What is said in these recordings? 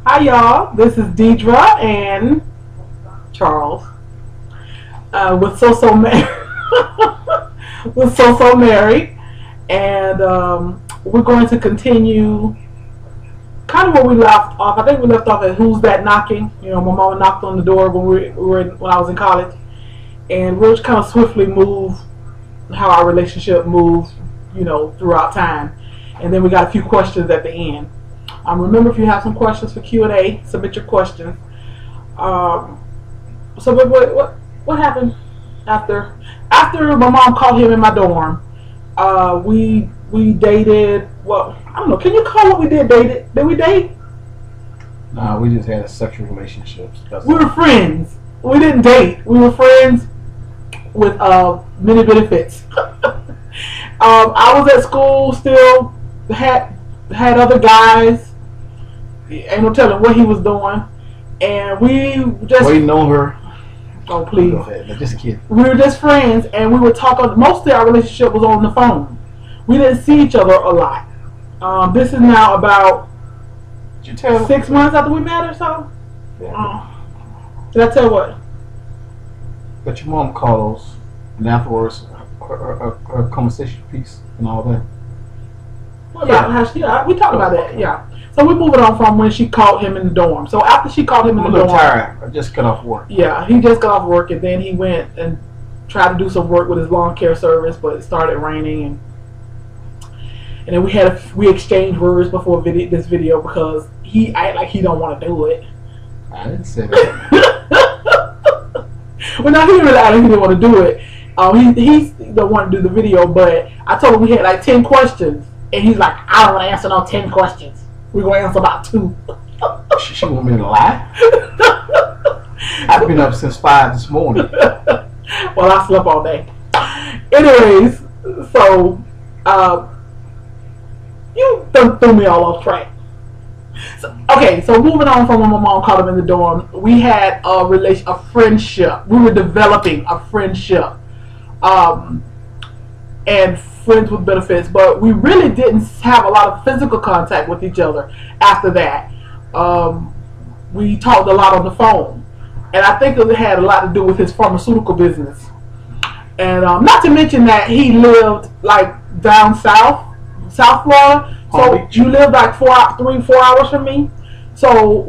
Hi y'all, this is Deidre and Charles with SoSoMarried, and we're going to continue kind of where we left off. I think we left off at Who's That Knocking? You know, my mama knocked on the door when when I was in college, and we'll just kind of swiftly move how our relationship moves, you know, throughout time, and then we got a few questions at the end. Remember, if you have some questions for Q&A, submit your questions. So what happened after my mom called him in my dorm? We dated. Well, I don't know. Can you call what we did dated? Did we date? Nah, we just had sexual relationships. We were friends. We didn't date. We were friends with many benefits. I was at school still. Had other guys. Ain't no telling what he was doing, and we just waiting on her. Oh please! Go ahead. Just kidding. We were just friends, and we would talk. Mostly, our relationship was on the phone. We didn't see each other a lot. This is now about 6 months after we met, or so. Yeah. Did I tell what? But your mom called us, and afterwards, her conversation piece and all that. What about how she? We talked about that. Yeah. So we're moving on from when she called him in the dorm. So after she called him in the dorm, tired. I just got off work. Yeah, he just got off work, and then he went and tried to do some work with his lawn care service, but it started raining, and then we exchanged words before this video because he acted like he don't want to do it. I didn't say that. Well, no, he didn't really act like he didn't want to do it. He don't want to do the video, but I told him we had like 10 questions, and he's like, I don't want to answer no 10 questions. We're going to answer about 2. She want me to lie? I've been up since 5 this morning. Well, I slept all day. Anyways, so you threw me all off track. So moving on from when my mom called him in the dorm, we had a friendship. We were developing a friendship, and friends with benefits, but we really didn't have a lot of physical contact with each other after that. We talked a lot on the phone, and I think it had a lot to do with his pharmaceutical business, and not to mention that he lived like down South Florida, so you lived like 4 hours from me, so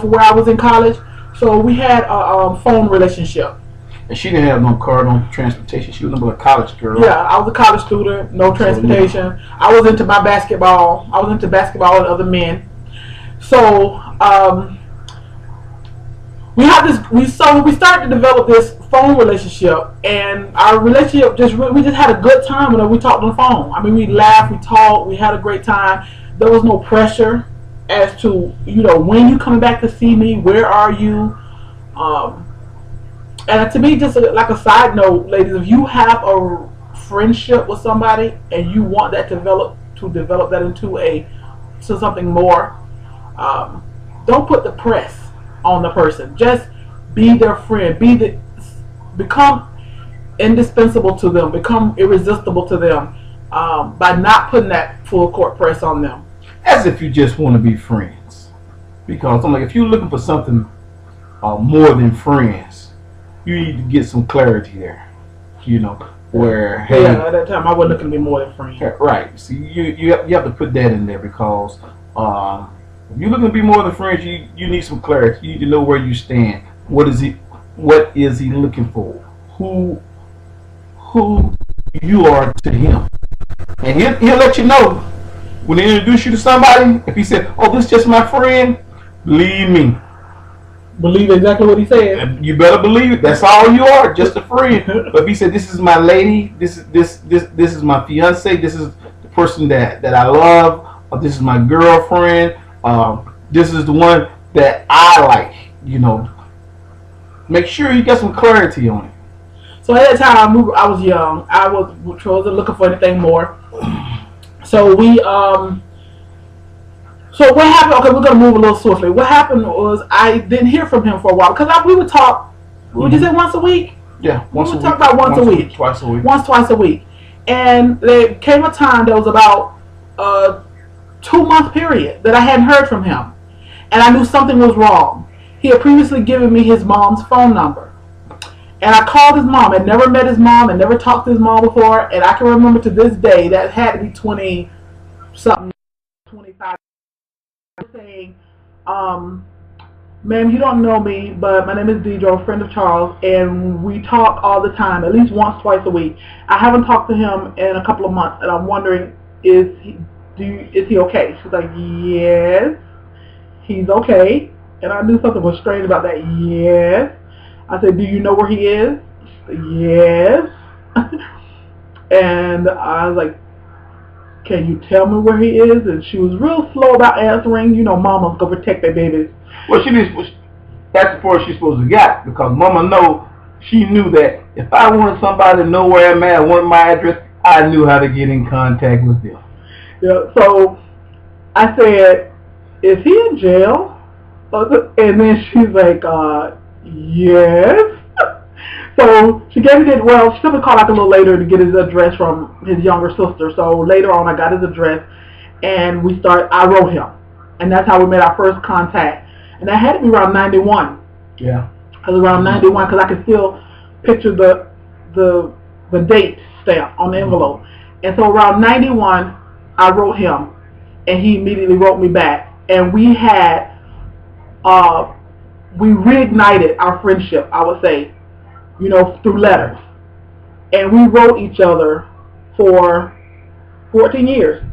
from where I was in college, so we had a phone relationship. And she didn't have no car, no transportation. She was a college girl. Yeah, I was a college student, no transportation. So, yeah. I was into my basketball. I was into basketball and other men. So we started to develop this phone relationship, and our relationship we just had a good time when we talked on the phone. I mean, we laughed, we talked, we had a great time. There was no pressure as to when you coming back to see me, where are you. And to me, just like a side note, ladies, if you have a friendship with somebody and you want that to develop that into something more, don't put the press on the person. Just be their friend. Become indispensable to them. Become irresistible to them by not putting that full court press on them. As if you just want to be friends. Because I'm like, if you're looking for something more than friends, you need to get some clarity there, where hey, yeah, at that time I wasn't looking to be more than friends. Right. See, you have to put that in there because if you're looking to be more than friends, you need some clarity. You need to know where you stand. What is he looking for? Who you are to him, and he'll let you know when he introduce you to somebody. If he said, "Oh, this is just my friend," believe me. Believe exactly what he said. You better believe it. That's all you are, just a friend. But if he said, "This is my lady. This is my fiance. This is the person that I love. Or this is my girlfriend. This is the one that I like." Make sure you get some clarity on it. So at that time, I was young. I wasn't looking for anything more. So we So what happened? Okay, we're gonna move a little swiftly. What happened was I didn't hear from him for a while because we would talk. Would you say once a week? Yeah, once a week. We would talk about once a week, twice a week, twice a week. And there came a time that was about a 2-month period that I hadn't heard from him, and I knew something was wrong. He had previously given me his mom's phone number. And I called his mom. I'd never met his mom and never talked to his mom before. And I can remember to this day, that had to be 20 something, 25. Saying, ma'am, you don't know me, but my name is Deidre, a friend of Charles, and we talk all the time, at least once, twice a week. I haven't talked to him in a couple of months, and I'm wondering, is he okay? She's like, yes, he's okay. And I knew something was strange about that. Yes. I said, do you know where he is? She said, yes. And I was like, can you tell me where he is? And she was real slow about answering. You know, mamas go protect their babies. Well, that's the part she's supposed to get, because mama she knew that if I wanted somebody to know where I'm at, I wanted my address, I knew how to get in contact with them. Yeah, so I said, is he in jail? And then she's like, yes. So she gave me she simply called out a little later to get his address from his younger sister. So later on I got his address and I wrote him. And that's how we made our first contact. And that had to be around 91. Yeah. It was around 91 because I could still picture the date stamp on the envelope. And so around 91 I wrote him and he immediately wrote me back. And we reignited our friendship, I would say, you know, through letters. And we wrote each other for 14 years.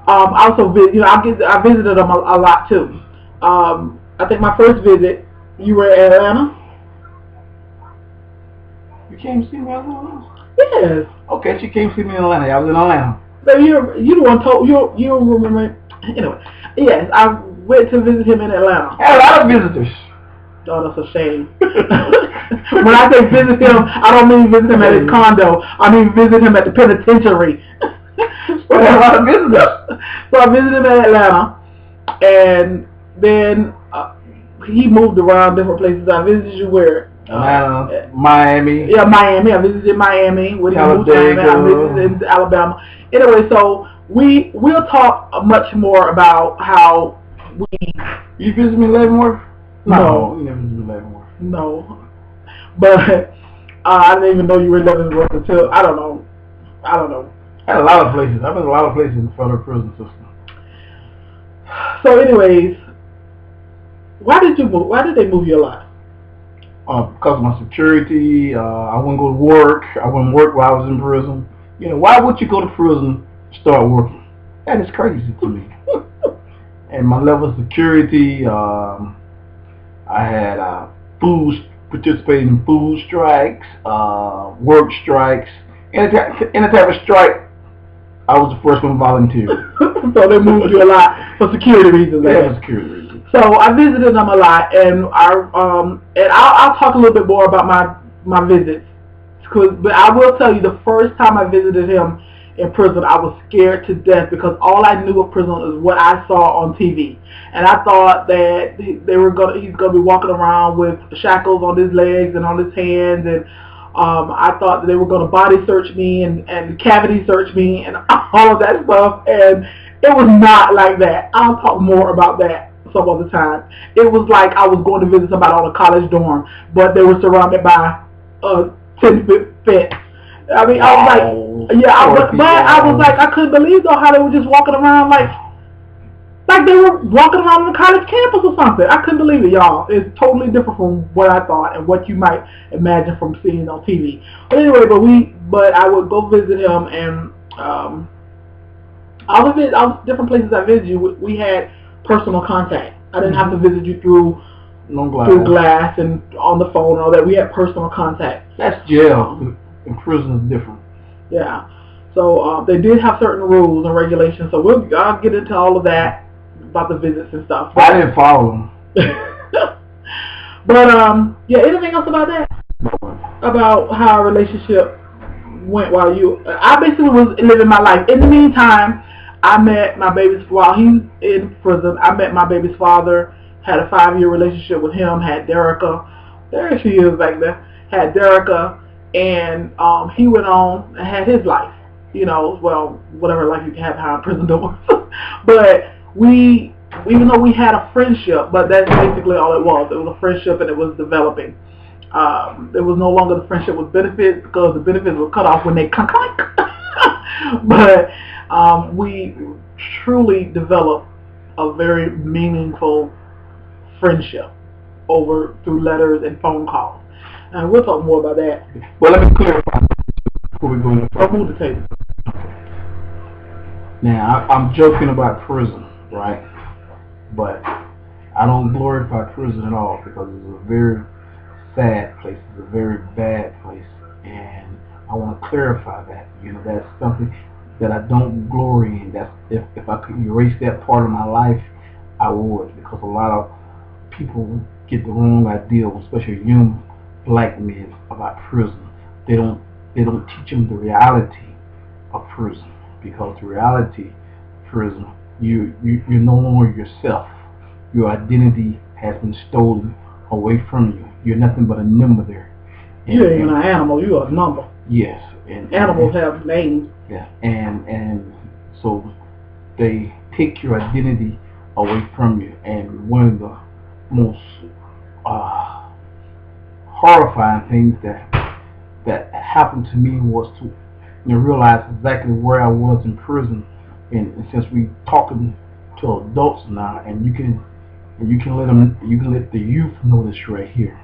Also, I visited him a lot too. I think my first visit, you were in Atlanta? You came to see me in Atlanta? Yes. Okay, she came to see me in Atlanta. I was in Atlanta. So you the one told, you don't remember. Anyway, yes, I went to visit him in Atlanta. I had a lot of visitors. Oh, that's a shame. When I say visit him, I don't mean visit him at his condo. I mean visit him at the penitentiary. So I had a lot of visitors. So I visited him in Atlanta, and then he moved around different places. I visited you where? Atlanta, Miami. Yeah, Miami. I visited Miami. When he moved to Miami, I visited Alabama. Anyway, so we'll talk much more about how we. You visited me in Leavenworth? No, you never visited me in Leavenworth. No, but I didn't even know you were in Leavenworth until I don't know. I had a lot of places. I've been a lot of places in the federal prison system. So, anyways, why did you move? Why did they move you a lot? Because of my security. I wouldn't go to work. I wouldn't work while I was in prison. You know, why would you go to prison and start working? That is crazy to me. And my level of security, I had participated in food strikes, work strikes. Any type of strike, I was the first one to volunteer. So they moved you a lot for security reasons. Yeah, for security reasons. So I visited them a lot, and I'll talk a little bit more about my visits. But I will tell you, the first time I visited him in prison, I was scared to death because all I knew of prison is what I saw on TV, and I thought that he's gonna be walking around with shackles on his legs and on his hands, and I thought that they were gonna body search me and cavity search me and all of that stuff, and it was not like that. I'll talk more about that some other time. It was like I was going to visit somebody on a college dorm, but they were surrounded by 10-foot fence. I mean, I was like, yeah, I was like, I couldn't believe though how they were just walking around like they were walking around on the college campus or something. I couldn't believe it, y'all. It's totally different from what I thought and what you might imagine from seeing on TV. But anyway, but I would go visit him, and all the different places I visited you, we had personal contact. I didn't have to visit you through glass and on the phone and all that. We had personal contact. That's jail. In prison is different. Yeah. So they did have certain rules and regulations. So I'll get into all of that about the visits and stuff. I didn't follow them. But yeah. Anything else about that? About how our relationship went I basically was living my life. In the meantime, I met my baby's while he's in prison. I met my baby's father. Had a 5-year relationship with him. Had Derica. There she is back there. Had Derica. And he went on and had his life, you know, well, whatever life you can have behind prison doors. But we even though we had a friendship, but that's basically all it was. It was a friendship and it was developing. It was no longer the friendship with benefits because the benefits were cut off when they clunk. But we truly developed a very meaningful friendship through letters and phone calls. And we'll talk more about that. Well, let me clarify before we go into I'll move the table. Now, I'm joking about prison, right? But I don't glorify prison at all because it's a very sad place. It's a very bad place. And I want to clarify that. That's something that I don't glory in. That's if I could erase that part of my life, I would, because a lot of people get the wrong idea, especially young black men, about prison. They don't teach them the reality of prison, because the reality prison, you're no longer yourself. Your identity has been stolen away from you. You're nothing but a number there. You ain't an animal. You're a number. Yes. And animals have names. Yeah. And so they take your identity away from you. And one of the most horrifying things that happened to me was to realize exactly where I was in prison. And since we talking to adults now, and you can let the youth know this right here.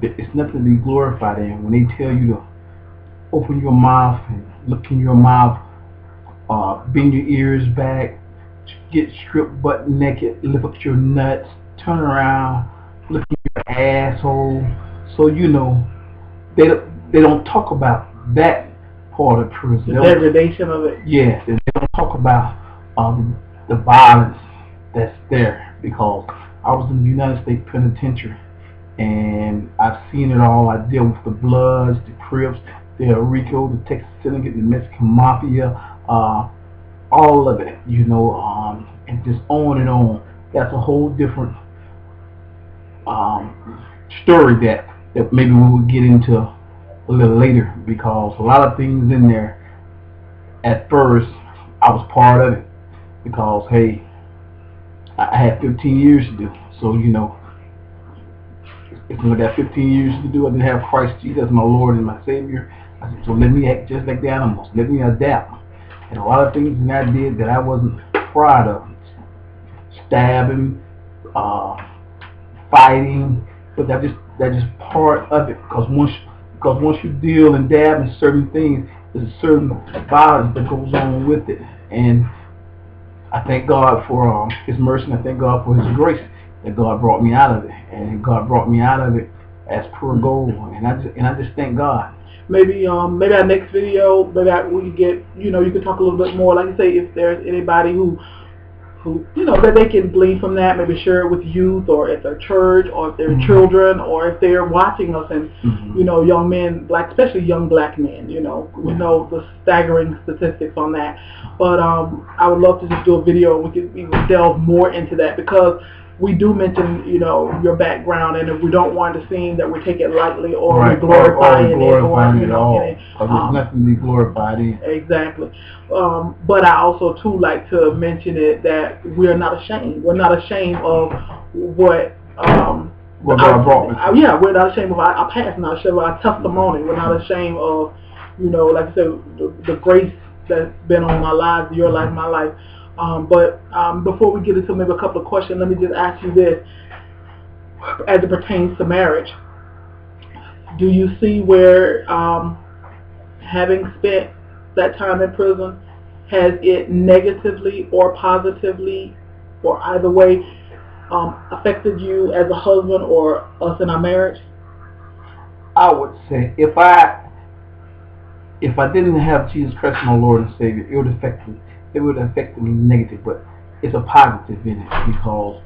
It's nothing to be glorified in when they tell you to open your mouth and look in your mouth, bend your ears back, get stripped butt naked, lift up your nuts, turn around, look at your asshole. So they don't talk about that part of prison. The degradation of it. Yes, and they don't talk about the violence that's there, because I was in the United States Penitentiary and I've seen it all. I deal with the Bloods, the Crips, the Rico, the Texas Syndicate, the Mexican Mafia, all of it, and just on and on. That's a whole different story that maybe we will get into a little later, because a lot of things in there, at first, I was part of it, because, hey, I had 15 years to do. So, if I got 15 years to do, I didn't have Christ Jesus as my Lord and my Savior. I said, so let me act just like the animals. Let me adapt. And a lot of things that I did that I wasn't proud of. Stabbing, fighting, but that's just part of it. Because once you deal and dab in certain things, there's a certain violence that goes on with it. And I thank God for His mercy, and I thank God for His grace that God brought me out of it, and God brought me out of it as pure gold, and I just thank God. Maybe our next video, we can get, you can talk a little bit more. Like I say, if there's anybody who that they can glean from that, maybe share it with youth, or at their church, or if they're children, or if they're watching us, and young men, especially young black men, we know the staggering statistics on that. But I would love to just do a video and we could delve more into that, because we do mention, your background, and if we don't want to seem that we take it lightly, or we glorifying it, or there's nothing to be glorified in. Exactly. But I also too like to mention it that we are not ashamed. We're not ashamed of what God brought us. We're not ashamed of our past, not ashamed of our testimony. We're not ashamed of, like I said, the grace that's been on our lives, your life, my life. But before we get into maybe a couple of questions, let me just ask you this. As it pertains to marriage, do you see where having spent that time in prison, has it negatively or positively, or either way, affected you as a husband or us in our marriage? I would say if I didn't have Jesus Christ my Lord and Savior, it would affect me negative, but it's a positive in it, because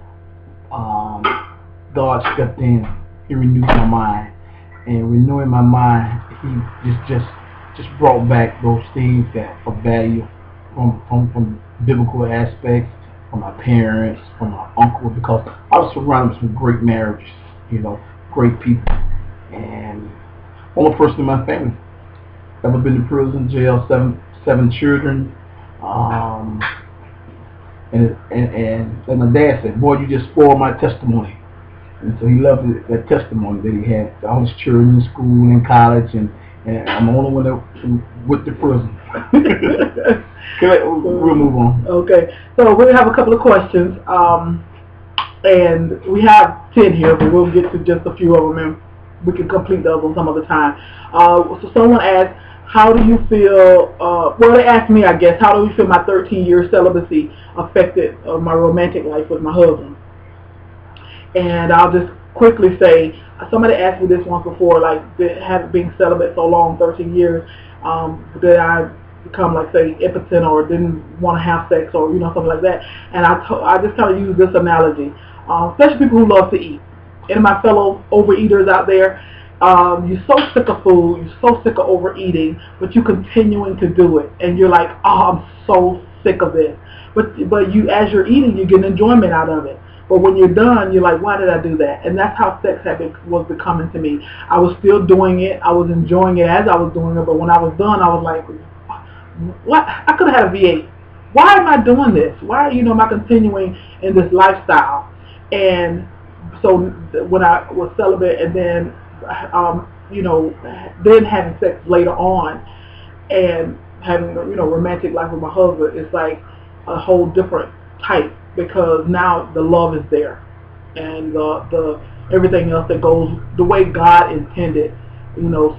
God stepped in. He renewed my mind, and renewing my mind, He just brought back those things that are value from biblical aspects, from my parents, from my uncle, because I was surrounded with some great marriages, great people, and only person in my family ever been to prison, jail, seven children. And like my dad said, boy, you just spoiled my testimony. And so he loved that testimony that he had to all his children in school and college, and I'm the only one that with the prison. We'll move on. Okay, so we have a couple of questions, and we have 10 here, but we'll get to just a few of them, and we can complete those on some other time. So someone asked, how do you feel, well, they asked me, I guess, how do you feel my 13-year celibacy affected my romantic life with my husband? And I'll just quickly say, somebody asked me this once before, like, having been celibate so long, 13 years, did I become, like, say, impotent or didn't want to have sex or, something like that? And I just kind of use this analogy, especially people who love to eat. And my fellow overeaters out there, you're so sick of food, you're so sick of overeating, but you're continuing to do it. And you're like, oh, I'm so sick of this. But you, as you're eating, you get enjoyment out of it. But when you're done, you're like, why did I do that? And that's how sex was becoming to me. I was still doing it. I was enjoying it as I was doing it. But when I was done, I was like, what? I could have had a V8. Why am I doing this? Why, am I continuing in this lifestyle? And so when I was celibate and then, then having sex later on and having, romantic life with my husband, it's like a whole different type, because now the love is there and the everything else that goes the way God intended,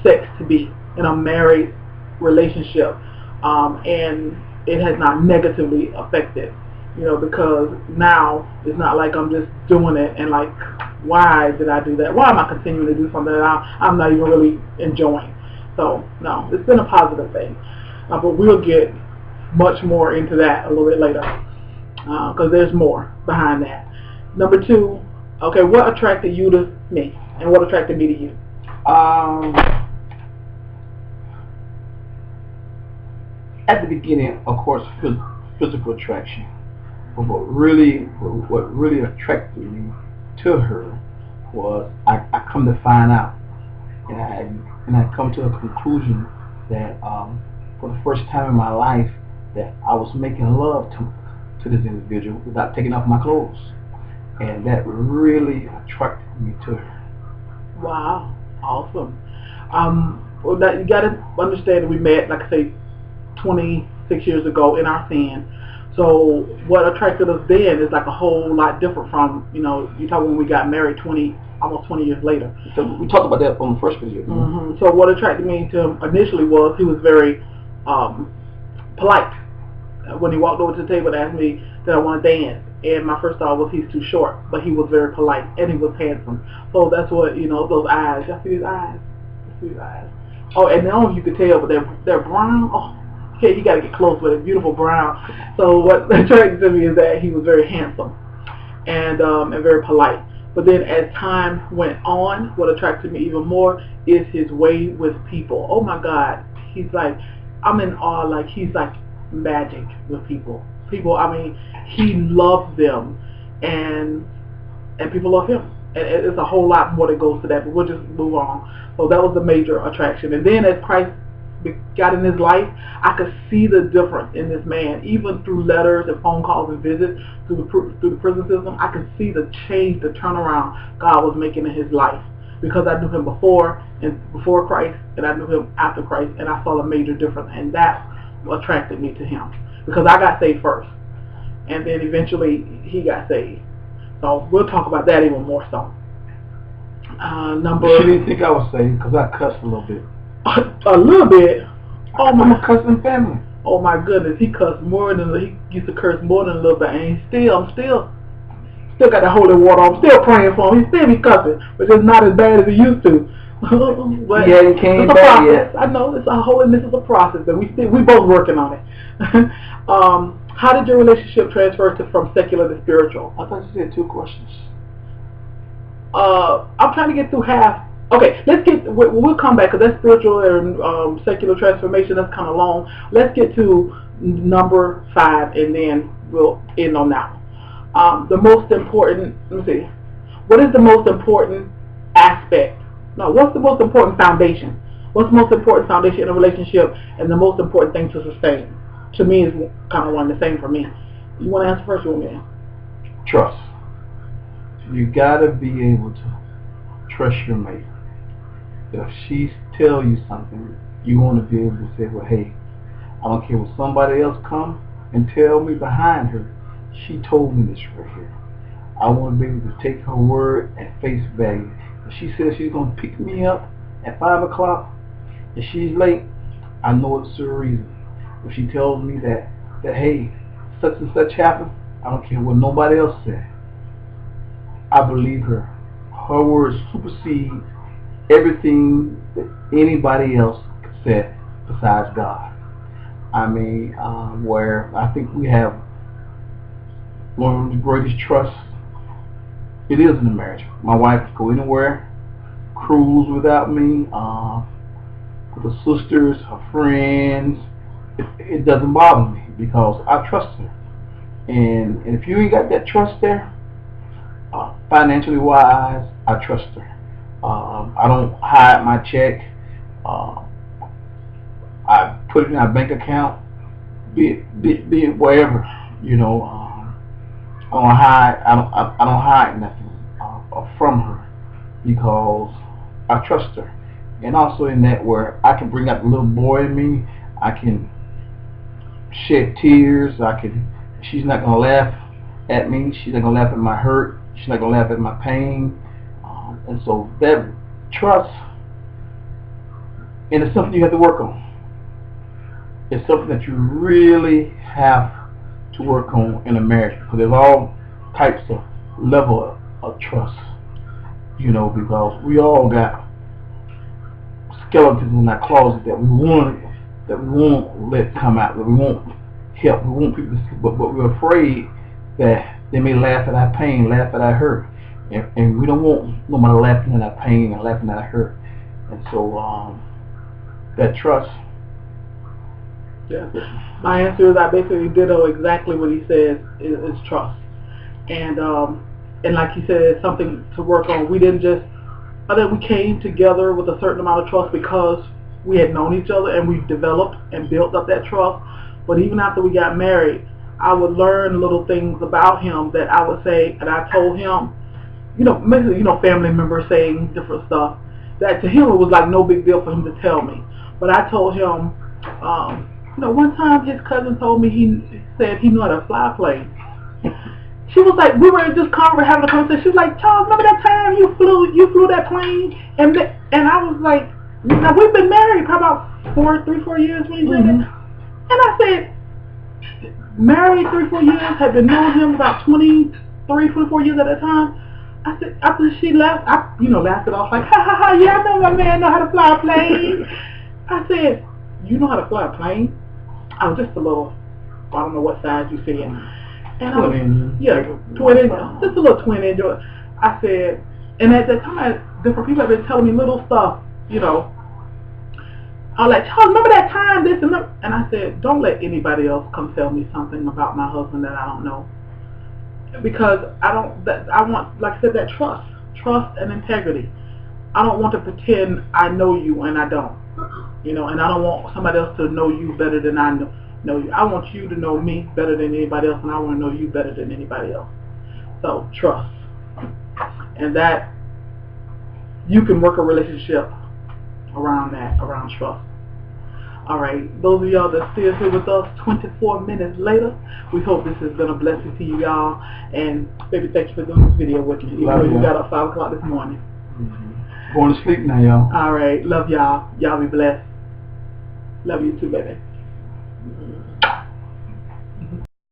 sex to be in a married relationship, and it has not negatively affected, because now it's not like I'm just doing it and like, why did I do that? Why am I continuing to do something that I'm not even really enjoying? So no, it's been a positive thing, but we'll get much more into that a little bit later, because there's more behind that. Number 2, okay, what attracted you to me and what attracted me to you? At the beginning, of course, physical attraction. But what really attracted me to her was I come to find out, and I come to a conclusion that for the first time in my life that I was making love to this individual without taking off my clothes, and that really attracted me to her. Wow, awesome. Well, that you got to understand that we met, like I say, 26 years ago in our sin. So what attracted us then is like a whole lot different from, you talk when we got married almost 20 years later. So we talked about that on the first video. Mm-hmm. So what attracted me to him initially was he was very polite. When he walked over to the table and asked me that I want to dance, and my first thought was he's too short, but he was very polite and he was handsome. So that's what, those eyes. Y'all see his eyes? See his eyes? Oh, and now you could tell, but they're brown. Oh, okay, you got to get close with it. Beautiful brown. So what attracted to me is that he was very handsome and very polite. But then as time went on, what attracted me even more is his way with people. Oh my God, he's like, I'm in awe. Like he's like magic with people. He loves them, and people love him. And it's a whole lot more that goes to that, but we'll just move on. So that was the major attraction. And then as Christ got in his life, I could see the difference in this man, even through letters and phone calls and visits through the prison system. I could see the change, the turnaround God was making in his life, because I knew him before Christ, and I knew him after Christ, and I saw a major difference, and that attracted me to him, because I got saved first, and then eventually he got saved. So we'll talk about that even more so. She didn't think I was saved because I cussed a little bit. A little bit. Oh my! I'm a cussing family. Oh my goodness, he used to curse more than a little bit, and I'm still got that holy water. I'm still praying for him. He still be cussing, but it's not as bad as he used to. But yeah, he came back yet. I know it's a holiness is a process, and we both working on it. How did your relationship transfer from secular to spiritual? I thought you said 2 questions. I'm trying to get through half. Okay, we'll come back, because that's spiritual and secular transformation. That's kind of long. Let's get to number 5, and then we'll end on that one. The most important, let me see. What is the most important aspect? No, what's the most important foundation? What's the most important foundation in a relationship, and the most important thing to sustain? To me, is kind of one and the same for me. You want to answer first, or me? Trust. You gotta be able to trust your mate. If she tell you something, you want to be able to say, well, hey, I don't care what somebody else come and tell me behind her. She told me this right here. I want to be able to take her word at face value. If she says she's going to pick me up at 5 o'clock and she's late, I know it's for a reason. If she tells me that hey, such and such happened, I don't care what nobody else said. I believe her. Her words supersede everything that anybody else said besides God. I mean, where I think we have one of the greatest trusts it is in a marriage. My wife can go anywhere, cruise without me, with her sisters, her friends. It doesn't bother me because I trust her. And if you ain't got that trust there, financially wise, I trust her. I don't hide my check. I put it in our bank account, be it wherever. You know, I don't hide. I don't hide nothing from her because I trust her. And also in that where I can bring out the little boy in me. I can shed tears. She's not gonna laugh at me. She's not gonna laugh at my hurt. She's not gonna laugh at my pain. And so that trust, and it's something you have to work on. It's something that you really have to work on in a marriage because there's all types of level of trust. You know, because we all got skeletons in our closet that we won't let come out, that we won't help. We want people to see, but we're afraid that they may laugh at our pain, laugh at our hurt. And we don't want nobody laughing at our pain and laughing at our hurt. And so that trust. Yeah. My answer is I basically ditto exactly what he says is trust. And like he said, it's something to work on. We didn't just, I think we came together with a certain amount of trust because we had known each other and we developed and built up that trust. But even after we got married, I would learn little things about him that I would say, and I told him, maybe, family members saying different stuff, that to him it was like no big deal for him to tell me. But I told him, one time his cousin told me he said he knew how to fly a plane. She was like, we were just having a conversation. She was like, Charles, remember that time you flew that plane? And I was like, now we've been married probably about 3-4 years when he said that. And I said, married 3-4 years, had been knowing him about 23-24 years at a time. I said, after she left, I laughed it off like, ha ha ha, yeah, I know my man know how to fly a plane. I said, you know how to fly a plane? I was just a little, I don't know what size you see it. And I was, twin, just a little twin engine. I said, and at that time, different people have been telling me little stuff, I was like, Charles, remember that time, this and that? And I said, don't let anybody else come tell me something about my husband that I don't know. Because I want, like I said, that trust and integrity. I don't want to pretend I know you and I don't. And I don't want somebody else to know you better than I know you. I want you to know me better than anybody else, and I want to know you better than anybody else. So, trust. And that, you can work a relationship around that, around trust. Alright, those of y'all that still here with us 24 minutes later, we hope this has been a blessing to you y'all. And baby, thank you for doing this video with me. Even though you got up 5 o'clock this morning. Going to sleep now, y'all. Alright, love y'all. Y'all be blessed. Love you too, baby.